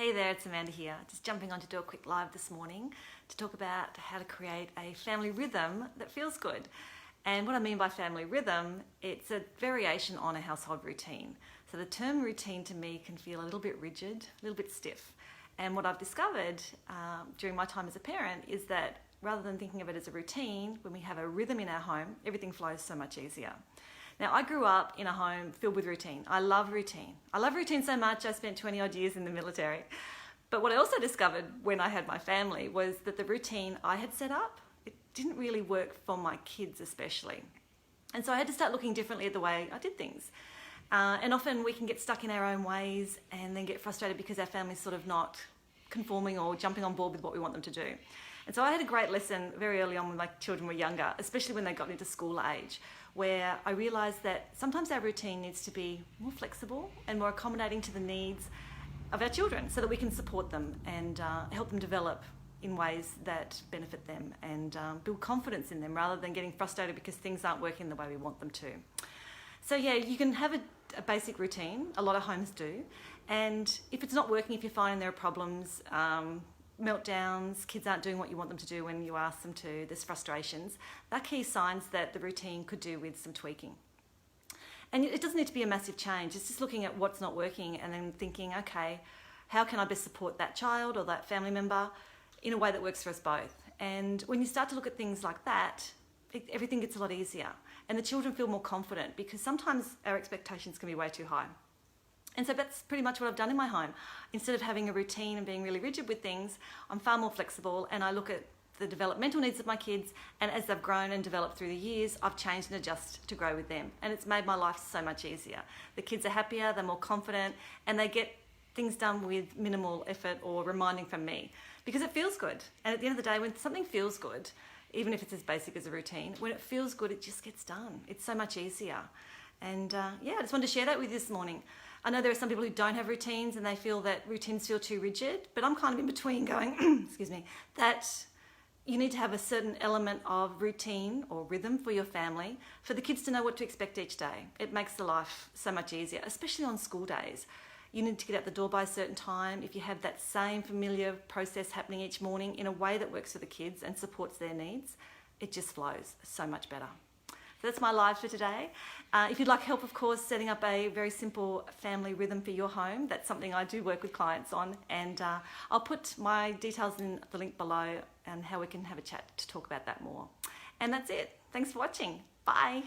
Hey there, it's Amanda here. Just jumping on to do a quick live this morning to talk about how to create a family rhythm that feels good. And what I mean by family rhythm, it's a variation on a household routine. So the term routine to me can feel a little bit rigid, a little bit stiff. And what I've discovered during my time as a parent is that rather than thinking of it as a routine, when we have a rhythm in our home, everything flows so much easier. Now, I grew up in a home filled with routine. I love routine. I love routine so much, I spent 20 odd years in the military. But what I also discovered when I had my family was that the routine I had set up, it didn't really work for my kids especially. And so I had to start looking differently at the way I did things. And often we can get stuck in our own ways and then get frustrated because our family's sort of not conforming or jumping on board with what we want them to do. And so I had a great lesson very early on when my children were younger, especially when they got into school age, where I realised that sometimes our routine needs to be more flexible and more accommodating to the needs of our children so that we can support them and help them develop in ways that benefit them and build confidence in them rather than getting frustrated because things aren't working the way we want them to. So yeah, you can have a basic routine, a lot of homes do, and if it's not working, if you're finding there are problems, meltdowns, kids aren't doing what you want them to do when you ask them to, there's frustrations, they're key signs that the routine could do with some tweaking. And it doesn't need to be a massive change, it's just looking at what's not working and then thinking, okay, how can I best support that child or that family member in a way that works for us both? And when you start to look at things like that, everything gets a lot easier and the children feel more confident because sometimes our expectations can be way too high. And so that's pretty much what I've done in my home. Instead of having a routine and being really rigid with things, I'm far more flexible and I look at the developmental needs of my kids, and as they've grown and developed through the years, I've changed and adjusted to grow with them. And it's made my life so much easier. The kids are happier, they're more confident, and they get things done with minimal effort or reminding from me because it feels good. And at the end of the day, when something feels good, even if it's as basic as a routine, when it feels good, it just gets done. It's so much easier. And yeah, I just wanted to share that with you this morning. I know there are some people who don't have routines and they feel that routines feel too rigid, but I'm kind of in between going, excuse me, that you need to have a certain element of routine or rhythm for your family for the kids to know what to expect each day. It makes the life so much easier, especially on school days. You need to get out the door by a certain time. If you have that same familiar process happening each morning in a way that works for the kids and supports their needs, it just flows so much better. So that's my live for today. If you'd like help, of course, setting up a very simple family rhythm for your home, that's something I do work with clients on. And I'll put my details in the link below and how we can have a chat to talk about that more. And that's it. Thanks for watching. Bye.